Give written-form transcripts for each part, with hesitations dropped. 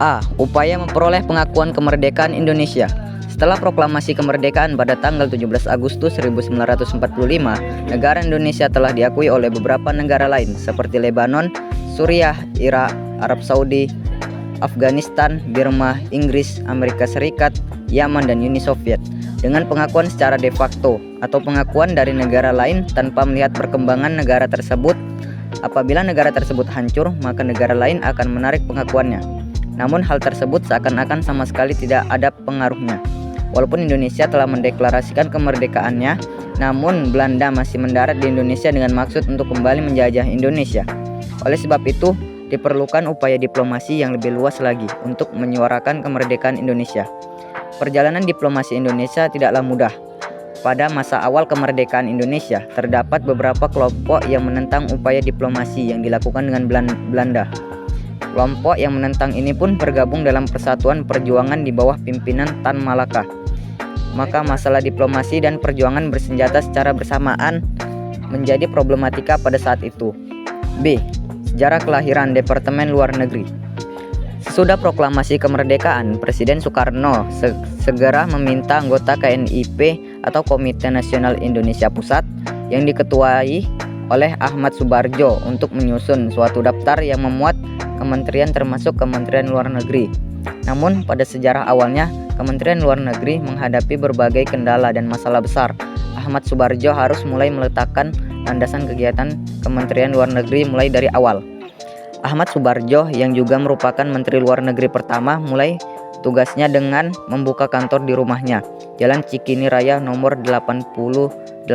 A. Upaya memperoleh pengakuan kemerdekaan Indonesia. Setelah proklamasi kemerdekaan pada tanggal 17 Agustus 1945, negara Indonesia telah diakui oleh beberapa negara lain seperti Lebanon, Suriah, Irak, Arab Saudi, Afghanistan, Burma, Inggris, Amerika Serikat, Yaman, dan Uni Soviet. Dengan pengakuan secara de facto atau pengakuan dari negara lain tanpa melihat perkembangan negara tersebut, apabila negara tersebut hancur, maka negara lain akan menarik pengakuannya. Namun hal tersebut seakan-akan sama sekali tidak ada pengaruhnya. Walaupun Indonesia telah mendeklarasikan kemerdekaannya, namun Belanda masih mendarat di Indonesia dengan maksud untuk kembali menjajah Indonesia. Oleh sebab itu, diperlukan upaya diplomasi yang lebih luas lagi untuk menyuarakan kemerdekaan Indonesia. Perjalanan diplomasi Indonesia tidaklah mudah. Pada masa awal kemerdekaan Indonesia, terdapat beberapa kelompok yang menentang upaya diplomasi yang dilakukan dengan Belanda. Kelompok yang menentang ini pun bergabung dalam Persatuan Perjuangan di bawah pimpinan Tan Malaka. Maka masalah diplomasi dan perjuangan bersenjata secara bersamaan menjadi problematika pada saat itu. B. Sejarah kelahiran Departemen Luar Negeri. Sesudah proklamasi kemerdekaan, Presiden Soekarno segera meminta anggota KNIP atau Komite Nasional Indonesia Pusat yang diketuai oleh Ahmad Subarjo untuk menyusun suatu daftar yang memuat kementerian termasuk Kementerian Luar Negeri. Namun pada sejarah awalnya, Kementerian Luar Negeri menghadapi berbagai kendala dan masalah besar. Ahmad Subarjo harus mulai meletakkan landasan kegiatan Kementerian Luar Negeri mulai dari awal. Ahmad Subarjo yang juga merupakan Menteri Luar Negeri pertama mulai tugasnya dengan membuka kantor di rumahnya, Jalan Cikini Raya nomor 8082.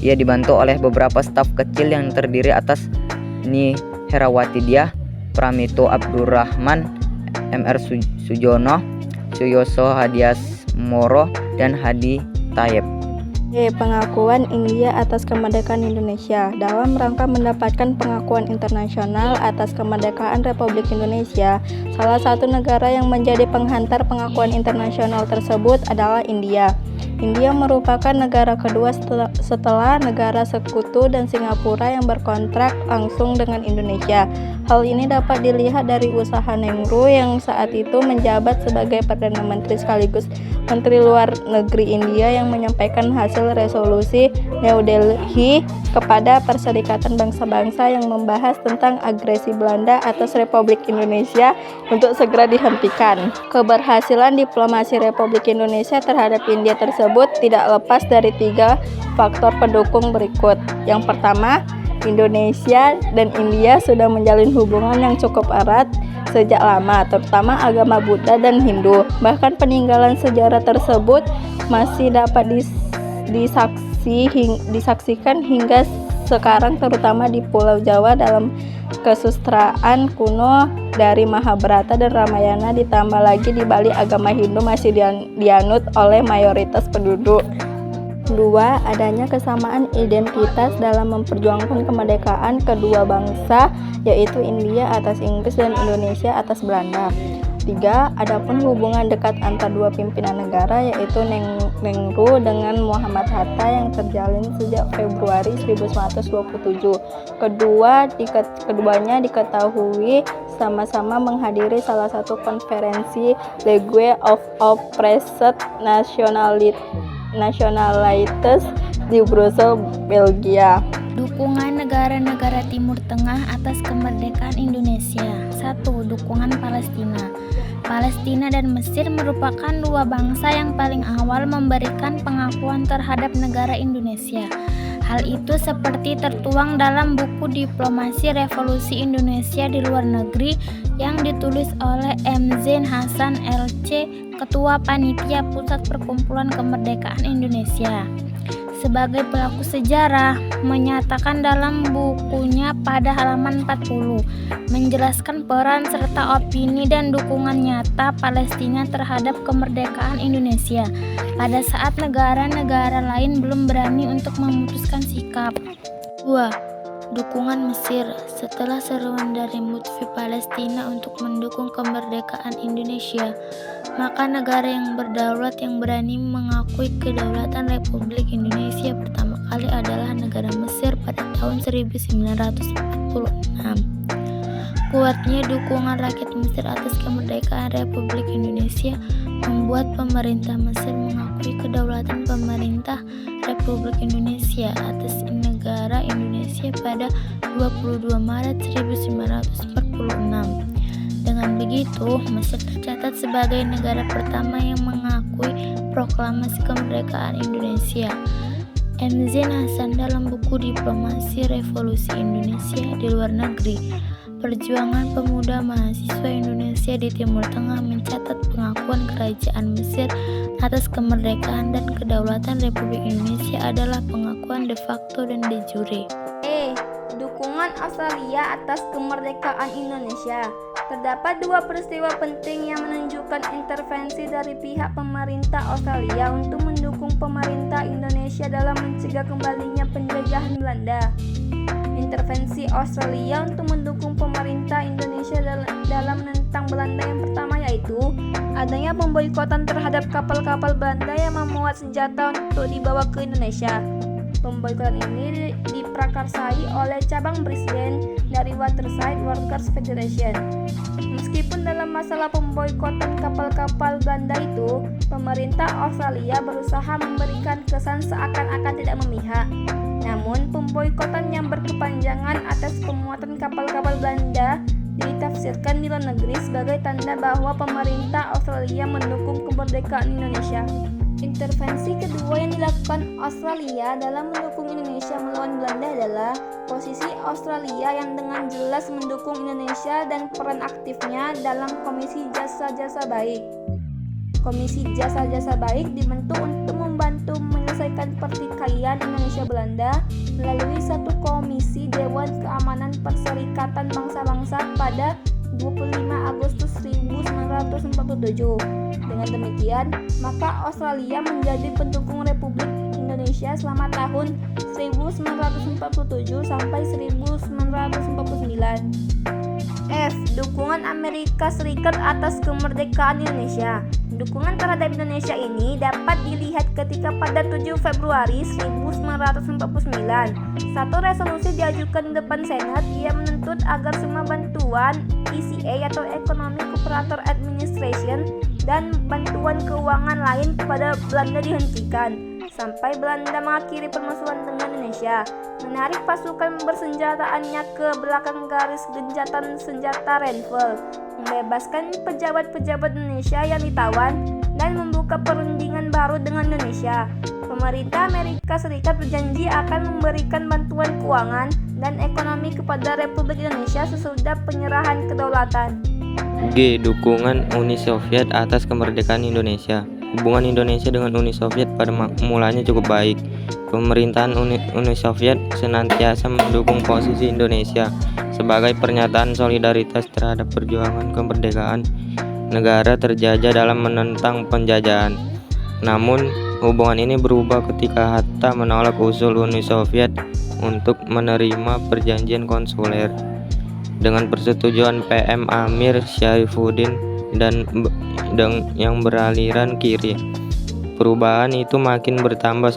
Ia dibantu oleh beberapa staf kecil yang terdiri atas Ni Herawati Diah, Pramito Abdurrahman, Mr. Sujono, Suyoso Hadiasmoro, dan Hadi Tayeb. Pengakuan India atas kemerdekaan Indonesia. Dalam rangka mendapatkan pengakuan internasional atas kemerdekaan Republik Indonesia, salah satu negara yang menjadi penghantar pengakuan internasional tersebut adalah India. India merupakan negara kedua setelah negara sekutu dan Singapura yang berkontrak langsung dengan Indonesia. Hal ini dapat dilihat dari usaha Nehru yang saat itu menjabat sebagai Perdana Menteri sekaligus Menteri Luar Negeri India yang menyampaikan hasil resolusi New Delhi kepada Perserikatan Bangsa-Bangsa yang membahas tentang agresi Belanda atas Republik Indonesia untuk segera dihentikan. Keberhasilan diplomasi Republik Indonesia terhadap India tersebut tidak lepas dari 3 faktor pendukung berikut. Yang pertama, Indonesia dan India sudah menjalin hubungan yang cukup erat sejak lama, terutama agama Buddha dan Hindu. Bahkan peninggalan sejarah tersebut masih dapat disaksikan hingga sekarang, terutama di Pulau Jawa dalam kesusastraan kuno dari Mahabharata dan Ramayana. Ditambah lagi di Bali agama Hindu masih dianut oleh mayoritas penduduk. 2. Adanya kesamaan identitas dalam memperjuangkan kemerdekaan kedua bangsa, yaitu India atas Inggris dan Indonesia atas Belanda. 3. Adapun hubungan dekat antar dua pimpinan negara, yaitu Nehru dengan Muhammad Hatta yang terjalin sejak Februari 1927. Keduanya diketahui sama-sama menghadiri salah satu konferensi League of Oppressed Nationalities di Brussels, Belgia. Dukungan negara-negara Timur Tengah atas kemerdekaan Indonesia. 1. Dukungan Palestina. Palestina dan Mesir merupakan dua bangsa yang paling awal memberikan pengakuan terhadap negara Indonesia. Hal itu seperti tertuang dalam buku Diplomasi Revolusi Indonesia di Luar Negeri yang ditulis oleh M. Zain Hasan LC, Ketua Panitia Pusat Perkumpulan Kemerdekaan Indonesia. Sebagai pelaku sejarah, menyatakan dalam bukunya pada halaman 40, menjelaskan peran serta opini dan dukungan nyata Palestina terhadap kemerdekaan Indonesia pada saat negara-negara lain belum berani untuk memutuskan sikap. 2. Dukungan Mesir. Setelah seruan dari Mufti Palestina untuk mendukung kemerdekaan Indonesia, maka negara yang berdaulat yang berani mengakui kedaulatan Republik Indonesia pertama kali adalah negara Mesir pada tahun 1946. Kuatnya dukungan rakyat Mesir atas kemerdekaan Republik Indonesia membuat pemerintah Mesir mengakui kedaulatan pemerintah Republik Indonesia atas negara Indonesia pada 22 Maret 1946. Dengan begitu, Mesir tercatat sebagai negara pertama yang mengakui proklamasi kemerdekaan Indonesia. M. Zain Hasan dalam buku Diplomasi Revolusi Indonesia di Luar Negeri, Perjuangan Pemuda Mahasiswa Indonesia di Timur Tengah mencatat pengakuan Kerajaan Mesir atas kemerdekaan dan kedaulatan Republik Indonesia adalah pengakuan de facto dan de jure. Dukungan Australia atas kemerdekaan Indonesia. Terdapat dua peristiwa penting yang menunjukkan intervensi dari pihak pemerintah Australia untuk mendukung pemerintah Indonesia dalam mencegah kembalinya penjajahan Belanda. Intervensi Australia untuk mendukung pemerintah Indonesia dalam menentang Belanda yang pertama yaitu adanya pemboikotan terhadap kapal-kapal Belanda yang memuat senjata untuk dibawa ke Indonesia. Pemboikotan ini diprakarsai oleh cabang presiden dari Waterside Workers Federation. Meskipun dalam masalah pemboikotan kapal-kapal Belanda itu, pemerintah Australia berusaha memberikan kesan seakan-akan tidak memihak. Namun, pemboikotan yang berkepanjangan atas pemuatan kapal-kapal Belanda ditafsirkan di luar negeri sebagai tanda bahwa pemerintah Australia mendukung kemerdekaan Indonesia. Intervensi kedua yang dilakukan Australia dalam mendukung Indonesia melawan Belanda adalah posisi Australia yang dengan jelas mendukung Indonesia dan peran aktifnya dalam Komisi Jasa-Jasa Baik. Komisi Jasa-Jasa Baik dibentuk untuk membantu menyelesaikan pertikaian Indonesia-Belanda melalui satu komisi Dewan Keamanan Perserikatan Bangsa-Bangsa pada 25 Agustus 1947. Dengan demikian, maka Australia menjadi pendukung Republik Indonesia selama tahun 1947 sampai 1949. F. Dukungan Amerika Serikat atas kemerdekaan Indonesia. Dukungan terhadap Indonesia ini dapat dilihat ketika pada 7 Februari 1949 satu resolusi diajukan di depan Senat yang menuntut agar semua bantuan ECA atau Economic Cooperator Administration dan bantuan keuangan lain kepada Belanda dihentikan sampai Belanda mengakhiri permusuhan dengan Indonesia, menarik pasukan bersenjataannya ke belakang garis gencatan senjata Reinfeldt, membebaskan pejabat-pejabat Indonesia yang ditawan, dan membuka perundingan baru dengan Indonesia. Pemerintah Amerika Serikat berjanji akan memberikan bantuan keuangan dan ekonomi kepada Republik Indonesia sesudah penyerahan kedaulatan. G. Dukungan Uni Soviet atas kemerdekaan Indonesia. Hubungan Indonesia dengan Uni Soviet pada mulanya cukup baik. Pemerintahan Uni Soviet senantiasa mendukung posisi Indonesia sebagai pernyataan solidaritas terhadap perjuangan kemerdekaan negara terjajah dalam menentang penjajahan. Namun, hubungan ini berubah ketika Hatta menolak usul Uni Soviet untuk menerima perjanjian konsuler. Dengan persetujuan PM Amir Syarifuddin dan yang beraliran kiri. Perubahan itu makin bertambah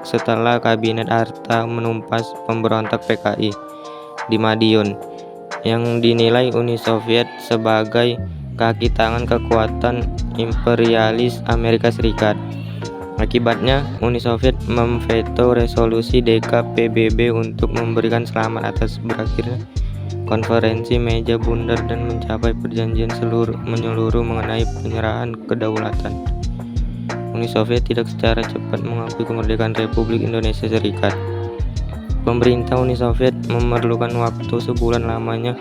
setelah Kabinet Hatta menumpas pemberontak PKI di Madiun yang dinilai Uni Soviet sebagai kaki tangan kekuatan imperialis Amerika Serikat. Akibatnya, Uni Soviet memveto resolusi DKPBB untuk memberikan selamat atas berakhirnya konferensi meja bundar dan mencapai perjanjian menyeluruh mengenai penyerahan kedaulatan. Uni Soviet tidak secara cepat mengakui kemerdekaan Republik Indonesia Serikat. Pemerintah Uni Soviet memerlukan waktu sebulan lamanya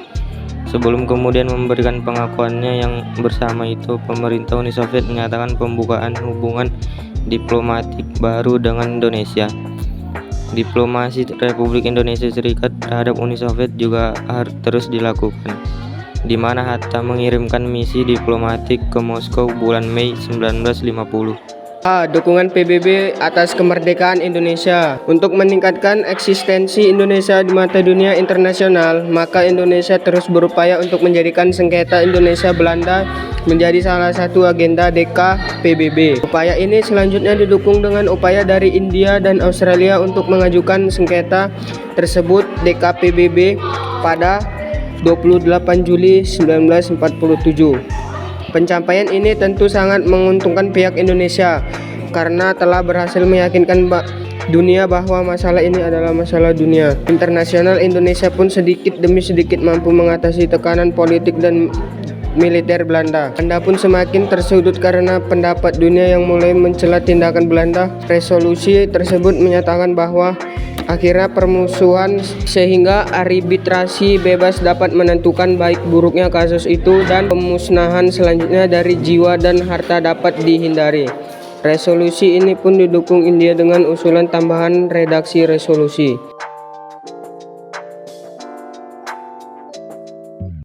sebelum kemudian memberikan pengakuannya. Yang bersama itu, pemerintah Uni Soviet menyatakan pembukaan hubungan diplomatik baru dengan Indonesia. Diplomasi Republik Indonesia Serikat terhadap Uni Soviet juga terus dilakukan, di mana Hatta mengirimkan misi diplomatik ke Moskow bulan Mei 1950. A. Dukungan PBB atas kemerdekaan Indonesia. Untuk meningkatkan eksistensi Indonesia di mata dunia internasional, maka Indonesia terus berupaya untuk menjadikan sengketa Indonesia-Belanda menjadi salah satu agenda DKPBB. Upaya ini selanjutnya didukung dengan upaya dari India dan Australia untuk mengajukan sengketa tersebut DKPBB pada 28 Juli 1947. Pencapaian ini tentu sangat menguntungkan pihak Indonesia karena telah berhasil meyakinkan dunia bahwa masalah ini adalah masalah dunia internasional. Indonesia pun sedikit demi sedikit mampu mengatasi tekanan politik dan militer Belanda. Belanda pun semakin tersudut karena pendapat dunia yang mulai mencela tindakan Belanda. Resolusi tersebut menyatakan bahwa akhirnya permusuhan sehingga arbitrasi bebas dapat menentukan baik buruknya kasus itu dan pemusnahan selanjutnya dari jiwa dan harta dapat dihindari. Resolusi ini pun didukung India dengan usulan tambahan redaksi resolusi.